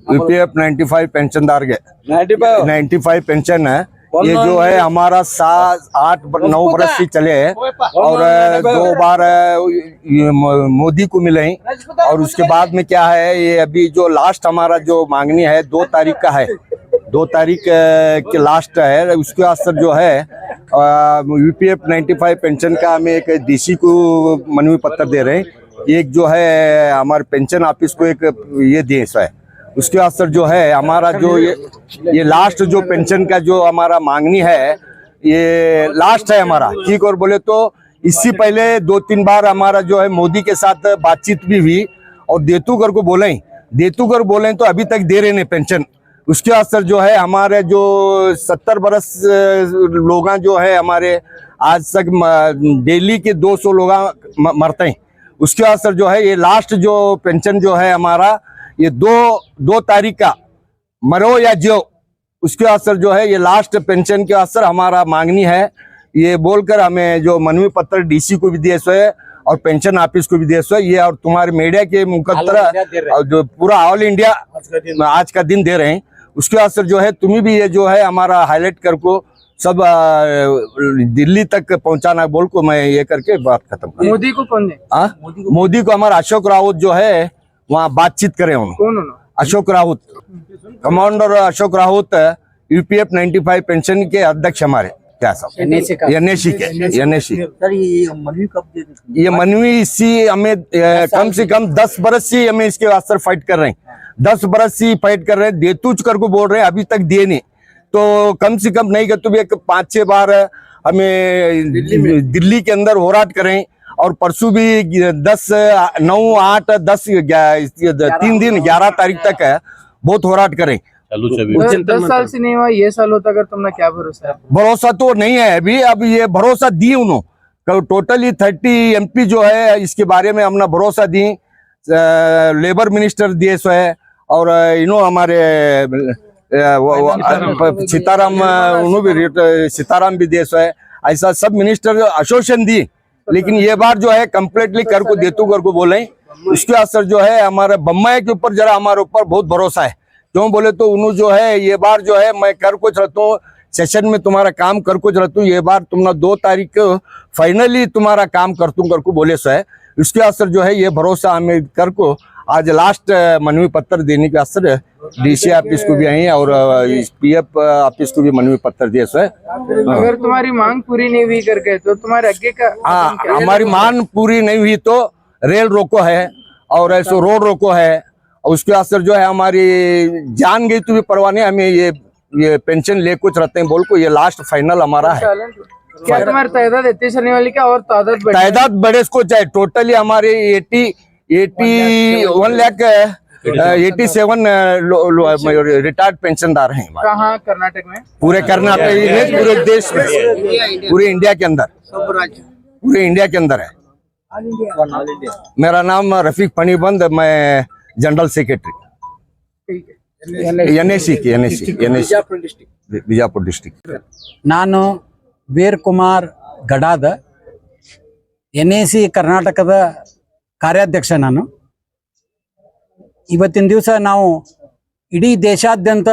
UPF 95 पेंशनदार के 95 pension है। ये जो है हमारा 7-8-9 बरस से चले हैं और 2 बार मोदी को मिले हैं। और उसके बाद में क्या है, ये अभी जो लास्ट हमारा जो मांगनी है 2 तारीख का है, 2 तारीख के लास्ट है। उसके असर जो है यूपीएफ 95 पेंशन का हमें एक डीसी को मनवी पत्र दे रहे हैं। एक जो है हमारे पेंशन ऑफिस को एक ये देश है, उसके असर जो है हमारा जो ये लास्ट जो पेंशन का जो हमारा मांगनी है, ये लास्ट है हमारा, ठीक। और बोले तो इससे पहले 2-3 बार हमारा जो है मोदी के साथ बातचीत भी हुई और देतुगर को बोले तो अभी तक दे रहे नहीं पेंशन। उसके असर जो है हमारे जो 70 बरस लोग जो है हमारे आज तक डेली के 200 लोग मरते हैं। उसके असर जो है ये लास्ट जो पेंशन जो है हमारा ये 2 तारीख का मरो या जियो, उसके असर जो है ये लास्ट पेंशन के असर हमारा मांगनी है। ये बोलकर हमें जो मनवी पत्र डीसी को भी दिए सो है और पेंशन ऑफिस को भी दिए सो है ये, और तुम्हारे मीडिया के मुकद्दर जो पूरा ऑल इंडिया आज का दिन दे रहे हैं। उसके असर जो है तुम्हें भी ये जो है हमारा हाईलाइट कर को सब दिल्ली तक पहुंचाना बोल को मैं ये करके बात खत्म कर। मोदी को कौन है? मोदी को हमारा अशोक रावत जो है वहाँ बातचीत करें उन्होंने। Ashok Rawat, commander Ashok Rawat UPF 95 pension के अध्यक्ष हमारे क्या साहब एनएसी सर ये मनवी कब दे दी? ये मनवी इसी हमें कम से कम 10 बरस से हमें इसके वास्ते फाइट कर रहे हैं, 10 बरस से फाइट कर रहे हैं। देतुच कर को बोल रहे हैं, अभी तक दिए नहीं। तो कम से कम नहीं कर तो भी 5-6 बार हमें दिल्ली के अंदर होराट करें। और परसों भी 10, 9, 8, 10, 3 दिन 11 तारीख तक है, बहुत होराट करें। 10 साल से नहीं हुआ, ये साल होता अगर तुमने क्या भरोसा है? भरोसा तो नहीं है अभी, अब ये भरोसा दी उन्होंने टोटली 30 एमपी जो है इसके बारे में हमने भरोसा दी। लेबर मिनिस्टर दिए सो है और इन्हों हमारे सीताराम भी दिए सो है, ऐसा सब मिनिस्टर आश्वासन दी। लेकिन ये बार जो है कम्प्लीटली कर को देतु कर को बोले, उसके असर जो है हमारे बम्बई के ऊपर जरा हमारे ऊपर बहुत भरोसा है। क्यों बोले तो उन्होंने जो है ये बार जो है मैं कर को चलता हूँ सेशन में तुम्हारा काम कर को चलता हूँ, ये बार तुमने 2 तारीख को फाइनली तुम्हारा काम करतूँ कर को बोले सो है। उसके असर जो है ये भरोसा हमें कर को आज लास्ट मनवी पत्र देने के असर डीसी ऑफिस को भी आई और पीएफ ऑफिस को भी मनवी पत्र दिए सो है। अगर तुम्हारी मांग पूरी नहीं हुई करके तो तुम्हारे आगे का हमारी मांग पूरी नहीं हुई तो रेल रोको है और ऐसे रोड रोको है। उसके असर जो है हमारी जान गई तो भी परवाह नहीं, हमें ये पेंशन ले कुछ रहते हैं बोल को ये लास्ट फाइनल हमारा है। क्या तुम्हारी तादाद इतनी चलने वाली क्या और तादाद बड़े को चाहे टोटली हमारे 81 लाख 87 रिटायर्ड पेंशनदार हैं। कहाँ कर्नाटक में? पूरे कर्नाटक में, पूरे देश में, पूरे इंडिया के अंदर, पूरे इंडिया के अंदर है। मेरा नाम रफीक फणीबंद, मैं general secretary NAC Bijapur district. ನಾನು ವೀರ್ ಕುಮಾರ್ ಗಡಾದ ಎನ್ಎಸಿ ಕರ್ನಾಟಕದ ಕಾರ್ಯಾಧ್ಯಕ್ಷ ನಾನು। ಇವತ್ತಿನ ದಿವಸ ನಾವು ಇಡೀ ದೇಶಾದ್ಯಂತ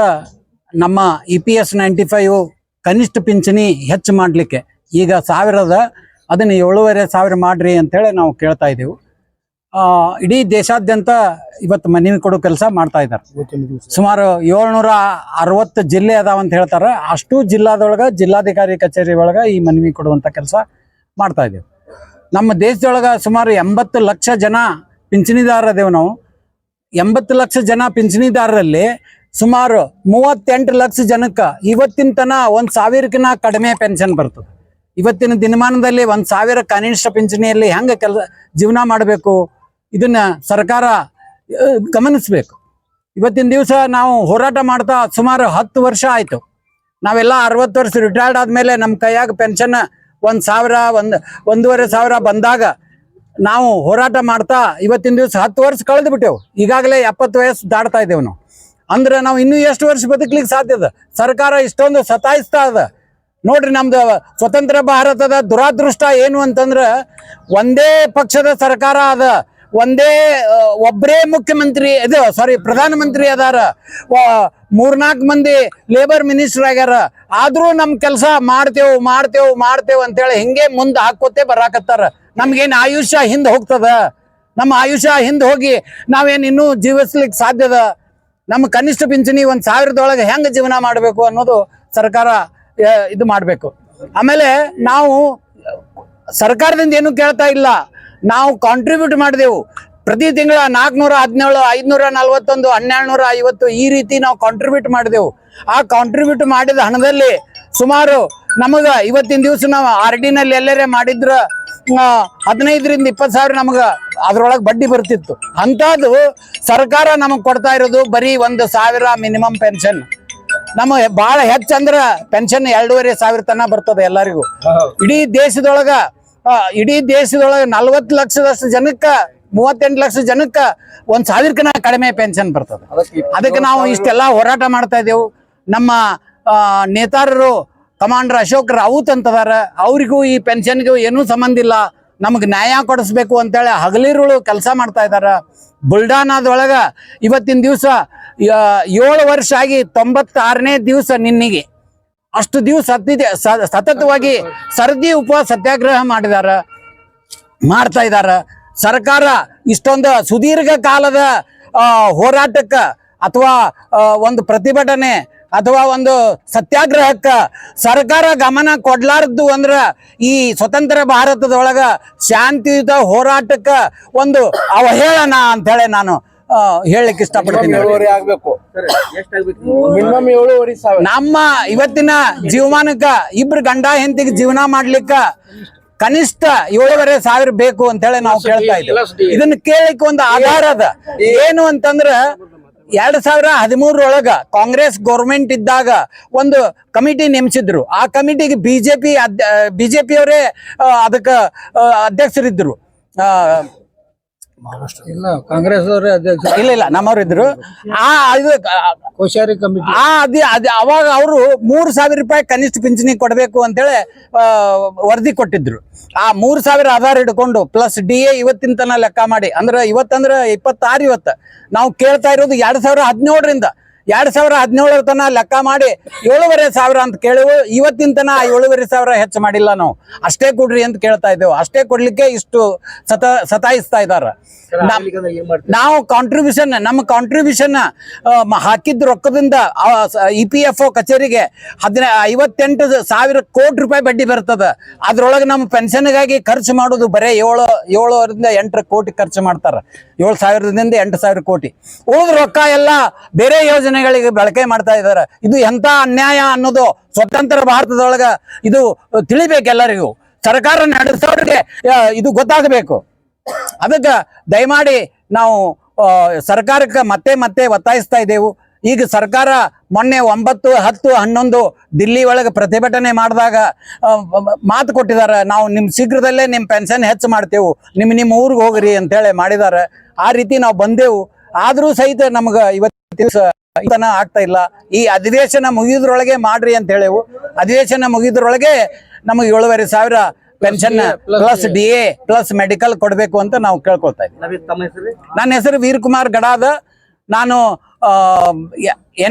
ನಮ್ಮ EPS 95 ಕನಿಷ್ಠ ಪಿಂಚಣಿ ಹೆಚ್ಚು ಮಾಡಲಿಕ್ಕೆ ಈಗ 1000 ಅದನ್ನು 7,500 ಮಾಡ್ರಿ ಅಂತೇಳಿ ನಾವು ಕೇಳ್ತಾ ಇದ್ದೀವಿ। ಇಡೀ ದೇಶಾದ್ಯಂತ ಇವತ್ತು ಮನವಿ ಕೊಡೋ ಕೆಲಸ ಮಾಡ್ತಾ ಇದ್ದಾರೆ। ಸುಮಾರು 760 ಜಿಲ್ಲೆ ಅದಾವ ಅಂತ ಹೇಳ್ತಾರೆ, ಅಷ್ಟು ಜಿಲ್ಲಾದೊಳಗೆ ಜಿಲ್ಲಾಧಿಕಾರಿ ಕಚೇರಿ ಒಳಗೆ ಈ ಮನವಿ ಕೊಡುವಂಥ ಕೆಲಸ ಮಾಡ್ತಾ ಇದ್ದೀವಿ। ನಮ್ಮ ದೇಶದೊಳಗೆ ಸುಮಾರು 80 ಲಕ್ಷ ಜನ ಪಿಂಚಣಿದಾರ ಅದೇವು ನಾವು। 80 ಲಕ್ಷ ಜನ ಪಿಂಚಣಿದಾರರಲ್ಲಿ ಸುಮಾರು 38 ಲಕ್ಷ ಜನಕ್ಕೆ ಇವತ್ತಿನ ತನ 1,000ಕ್ಕಿಂತ ಕಡಿಮೆ ಪೆನ್ಷನ್ ಬರ್ತದೆ। ಇವತ್ತಿನ ದಿನಮಾನದಲ್ಲಿ 1,000 ಕನಿಷ್ಠ ಪಿಂಚಣಿಯಲ್ಲಿ ಹೆಂಗೆ ಜೀವನ ಮಾಡಬೇಕು ಇದನ್ನ ಸರ್ಕಾರ ಗಮನಿಸಬೇಕು। ಇವತ್ತಿನ ದಿವಸ ನಾವು ಹೋರಾಟ ಮಾಡ್ತಾ ಸುಮಾರು 10 ವರ್ಷ ಆಯಿತು। ನಾವೆಲ್ಲ 60 ವರ್ಷ ರಿಟೈರ್ಡ್ ಆದಮೇಲೆ ನಮ್ಮ ಕೈಯಾಗ ಪೆನ್ಷನ್ 1,000 1,500 ಬಂದಾಗ ನಾವು ಹೋರಾಟ ಮಾಡ್ತಾ ಇವತ್ತಿನ ದಿವಸ 10 ವರ್ಷ ಕಳೆದು ಬಿಟ್ಟೆವು। ಈಗಾಗಲೇ 70 ವಯಸ್ಸು ದಾಟ್ತಾ ಇದ್ದೇವೆ ನಾವು। ಅಂದ್ರೆ ನಾವು ಇನ್ನೂ ಎಷ್ಟು ವರ್ಷ ಬದುಕಲಿಕ್ಕೆ ಸಾಧ್ಯ ಅದ? ಸರ್ಕಾರ ಇಷ್ಟೊಂದು ಸತಾಯಿಸ್ತಾ ಅದ ನೋಡ್ರಿ। ನಮ್ದು ಸ್ವತಂತ್ರ ಭಾರತದ ದುರಾದೃಷ್ಟ ಏನು ಅಂತಂದ್ರೆ ಒಂದೇ ಪಕ್ಷದ ಸರ್ಕಾರ ಅದ, ಒಂದೇ ಒಬ್ಬರೇ ಮುಖ್ಯಮಂತ್ರಿ ಇದು ಸಾರಿ ಪ್ರಧಾನಮಂತ್ರಿ ಅದಾರ, 3-4 ಮಂದಿ ಲೇಬರ್ ಮಿನಿಸ್ಟರ್ ಆಗ್ಯಾರ. ಆದ್ರೂ ನಮ್ ಕೆಲಸ ಮಾಡ್ತೇವ್ ಅಂತೇಳಿ ಹಿಂಗೆ ಮುಂದೆ ಹಾಕೋತೆ ಬರಾಕತ್ತಾರ. ನಮ್ಗೇನ್ ಆಯುಷ್ಯ ಹಿಂದ್ ಹೋಗ್ತದ? ನಮ್ಮ ಆಯುಷ್ಯ ಹಿಂದ್ ಹೋಗಿ ನಾವೇನ್ ಇನ್ನೂ ಜೀವಿಸ್ಲಿಕ್ಕೆ ಸಾಧ್ಯದ? ನಮ್ಮ ಕನಿಷ್ಠ ಪಿಂಚಣಿ 1000 ಹೆಂಗ ಜೀವನ ಮಾಡ್ಬೇಕು ಅನ್ನೋದು ಸರ್ಕಾರ ಇದು ಮಾಡ್ಬೇಕು. ಆಮೇಲೆ ನಾವು ಸರ್ಕಾರದಿಂದ ಏನು ಕೇಳ್ತಾ ಇಲ್ಲ, ನಾವು ಕಾಂಟ್ರಿಬ್ಯೂಟ್ ಮಾಡಿದೆವು. ಪ್ರತಿ ತಿಂಗಳ 417, 541, 1250 ಈ ರೀತಿ ನಾವು ಕಾಂಟ್ರಿಬ್ಯೂಟ್ ಮಾಡಿದೆವು. ಆ ಕಾಂಟ್ರಿಬ್ಯೂಟ್ ಮಾಡಿದ ಹಣದಲ್ಲಿ ಸುಮಾರು ನಮಗ ಇವತ್ತಿನ ದಿವಸ ನಾವು RD ನಲ್ಲಿ ಎಲ್ಲರೇ ಮಾಡಿದ್ರ 15ರಿಂದ 20 ಸಾವಿರ ನಮಗ ಅದ್ರೊಳಗೆ ಬಡ್ಡಿ ಬರ್ತಿತ್ತು. ಅಂತದ್ದು ಸರ್ಕಾರ ನಮಗ್ ಕೊಡ್ತಾ ಇರೋದು ಬರೀ 1000 ಮಿನಿಮಮ್ ಪೆನ್ಷನ್. ನಮ್ಮ ಬಹಳ ಹೆಚ್ಚಂದ್ರ ಪೆನ್ಷನ್ 2500 ತನ ಬರ್ತದೆ ಎಲ್ಲರಿಗೂ. ಇಡೀ ದೇಶದೊಳಗ 40 ಲಕ್ಷದಷ್ಟು ಜನಕ್ಕ 38 ಲಕ್ಷ ಜನಕ್ಕ 1000 ಕಡಿಮೆ ಪೆನ್ಷನ್ ಬರ್ತದೆ. ಅದಕ್ಕೆ ನಾವು ಇಷ್ಟೆಲ್ಲಾ ಹೋರಾಟ ಮಾಡ್ತಾ ಇದ್ದೇವು. ನಮ್ಮ ನೇತಾರರು ಕಮಾಂಡರ್ ಅಶೋಕ್ ರಾವುತ್ ಅಂತದಾರ, ಅವ್ರಿಗೂ ಈ ಪೆನ್ಷನ್ಗೂ ಏನೂ ಸಂಬಂಧ ಇಲ್ಲ, ನಮಗ್ ನ್ಯಾಯ ಕೊಡಿಸ್ಬೇಕು ಅಂತೇಳಿ ಹಗಲಿರುಳು ಕೆಲಸ ಮಾಡ್ತಾ ಇದಾರ. ಬುಲ್ಡಾನಾದೊಳಗ ಇವತ್ತಿನ ದಿವಸ 7 ವರ್ಷ ಆಗಿ 96ನೇ ದಿವಸ ನಿನ್ನಿಗೆ ಅಷ್ಟು ದಿವಸ ಸತತವಾಗಿ ಸರದಿ ಉಪವಾಸ ಸತ್ಯಾಗ್ರಹ ಮಾಡ್ತಾ ಇದಾರ. ಸರ್ಕಾರ ಇಷ್ಟೊಂದು ಸುದೀರ್ಘ ಕಾಲದ ಹೋರಾಟಕ್ಕ ಅಥವಾ ಒಂದು ಪ್ರತಿಭಟನೆ ಅಥವಾ ಒಂದು ಸತ್ಯಾಗ್ರಹಕ್ಕ ಸರ್ಕಾರ ಗಮನ ಕೊಡ್ಲಾರ್ದು ಅಂದ್ರ ಈ ಸ್ವತಂತ್ರ ಭಾರತದೊಳಗ ಶಾಂತಿಯುತ ಹೋರಾಟಕ್ಕ ಒಂದು ಅವಹೇಳನ ಅಂತ ಹೇಳಿ ನಾನು ಹೇಳಲಿಕ್ಕೆ ಇಷ್ಟಪಡ್ತೀನಿ. ನಮ್ಮ ಇವತ್ತಿನ ಜೀವಮಾನಕ್ಕ ಇಬ್ರು ಗಂಡ ಹೆಂಡತಿಗೆ ಜೀವನ ಮಾಡ್ಲಿಕ್ಕ ಕನಿಷ್ಠ 7,500 ಬೇಕು ಅಂತ ಹೇಳಿ ನಾವು ಕೇಳ್ತಾ ಇದ್ದೀವಿ. ಇದನ್ನ ಕೇಳಲಿಕ್ಕೆ ಒಂದು ಆಧಾರ ಅದ. ಏನು ಅಂತಂದ್ರ 2013 ಕಾಂಗ್ರೆಸ್ ಗೌರ್ಮೆಂಟ್ ಇದ್ದಾಗ ಒಂದು ಕಮಿಟಿ ನೇಮಿಸಿದ್ರು. ಆ ಕಮಿಟಿಗೆ ಬಿಜೆಪಿಯವರೇ ಅದಕ್ಕ ಅಧ್ಯಕ್ಷರಿದ್ರು. ಇಲ್ಲ, ಕಾಂಗ್ರೆಸ್ ಅವರೇ ಅಧ್ಯಕ್ಷ. ಇಲ್ಲ ನಮ್ಮವ್ರು ಇದ್ರು. ಕೋಶಾರಿ ಕಮಿಟಿ ಅವಾಗ ಅವರು 3,000 ರೂಪಾಯಿ ಕನಿಷ್ಠ ಪಿಂಚಣಿ ಕೊಡಬೇಕು ಅಂತೇಳಿ ವರದಿ ಕೊಟ್ಟಿದ್ರು. ಆ 3,000 ಆಧಾರ ಹಿಡ್ಕೊಂಡು ಪ್ಲಸ್ DA ಇವತ್ತಿನ ತನ ಲೆಕ್ಕ ಮಾಡಿ ಇವತ್ತಂದ್ರ 26 ಇವತ್ತು ನಾವು ಕೇಳ್ತಾ ಇರೋದು 2017ರಿಂದ 2017 ತನ ಲೆಕ್ಕ ಮಾಡಿ 7,500 ಅಂತ ಕೇಳಿವು. ಇವತ್ತಿನ ತನ 7,500 ಹೆಚ್ಚು ಮಾಡಿಲ್ಲ. ನಾವು ಅಷ್ಟೇ ಕೊಡ್ರಿ ಅಂತ ಕೇಳ್ತಾ ಇದ್ದೇವೆ. ಅಷ್ಟೇ ಕೊಡ್ಲಿಕ್ಕೆ ಇಷ್ಟು ಸತಾಯಿಸ್ತಾ ಇದಾರ. ನಾವು ನಮ್ಮ ಕಾಂಟ್ರಿಬ್ಯೂಷನ್ ಹಾಕಿದ ರೊಕ್ಕದಿಂದ EPFO ಕಚೇರಿಗೆ 58,000 ಕೋಟಿ ರೂಪಾಯಿ ಬಡ್ಡಿ ಬರ್ತದ. ಅದ್ರೊಳಗೆ ನಮ್ಮ ಪೆನ್ಷನ್ಗಾಗಿ ಖರ್ಚು ಮಾಡೋದು ಬರೇ 7ರಿಂದ 8 ಕೋಟಿ ಖರ್ಚು ಮಾಡ್ತಾರ. 7,000ದಿಂದ 8,000 ಕೋಟಿ. ಉಳಿದ ರೊಕ್ಕ ಎಲ್ಲ ಬೇರೆ ಯೋಜನೆಗಳಿಗೆ ಬಳಕೆ ಮಾಡ್ತಾ ಇದಾರೆ. ಇದು ಎಂತ ಅನ್ಯಾಯ ಅನ್ನೋದು ಸ್ವತಂತ್ರ ಭಾರತದೊಳಗ ಇದು ತಿಳಿಬೇಕು ಎಲ್ಲರಿಗೂ. ಸರ್ಕಾರ ನಡೆಸೋರಿಗೆ ಇದು ಗೊತ್ತಾಗಬೇಕು. ಅದಕ್ಕೆ ದಯಮಾಡಿ ನಾವು ಸರ್ಕಾರಕ್ಕೆ ಮತ್ತೆ ಒತ್ತಾಯಿಸ್ತಾ ಇದ್ದೇವು. ಈಗ ಸರ್ಕಾರ ಮೊನ್ನೆ 9, 10, 11 ದಿಲ್ಲಿ ಒಳಗೆ ಪ್ರತಿಭಟನೆ ಮಾಡಿದಾಗ ಮಾತು ಕೊಟ್ಟಿದ್ದಾರೆ, ನಾವು ಶೀಘ್ರದಲ್ಲೇ ನಿಮ್ಮ ಪೆನ್ಷನ್ ಹೆಚ್ಚು ಮಾಡ್ತೇವೆ, ನಿಮ್ಮ ಊರಿಗೆ ಹೋಗ್ರಿ ಅಂತೇಳಿ ಮಾಡಿದ್ದಾರೆ. ಆ ರೀತಿ ನಾವು ಬಂದೆವು. ಆದ್ರೂ ಸಹಿತ ನಮ್ಗೆ ಇವತ್ತು ದಿವಸ ಆಗ್ತಾ ಇಲ್ಲ. ಈ ಅಧಿವೇಶನ ಮುಗಿಯೋದ್ರೊಳಗೆ ಮಾಡ್ರಿ ಅಂತ ಹೇಳೇವು. ಅಧಿವೇಶನ ಮುಗಿಯೋದ್ರೊಳಗೆ ನಮಗೆ 7,500 pension plus DA plus medical ಕೊಡ್ಬೇಕು ಅಂತ ನಾವು ಕೇಳ್ಕೊಳ್ತಾ ಇದ್ದೀವಿ. ನನ್ನ ಹೆಸರು ವೀರಕುಮಾರ್ ಗಡಾದ. ನಾನು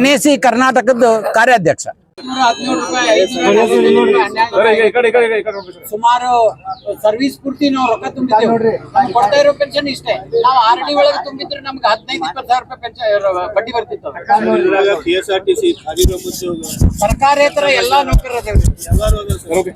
NAC ಕರ್ನಾಟಕದ ಕಾರ್ಯಾಧ್ಯಕ್ಷ. ಸುಮಾರು ಸರ್ವಿಸ್ ಪೂರ್ತಿ ನಾವು ರೊಕ್ಕ ತುಂಬಿದ್ದೇವೆ. ಕೊಡ್ತಾ ಇರೋ ಪೆನ್ಷನ್ ಇಷ್ಟೇ. ನಾವು RD ಒಳಗೆ ತುಂಬಿದ್ರೆ ನಮ್ಗೆ 15,000-20,000 ರೂಪಾಯಿ ಪೆನ್ಷನ್ ಬಡ್ಡಿ ಬರ್ತಿತ್ತು. ಸರ್ಕಾರೇತರ ಎಲ್ಲಾ ನೌಕರರು ಸ್ವಲ್ಪ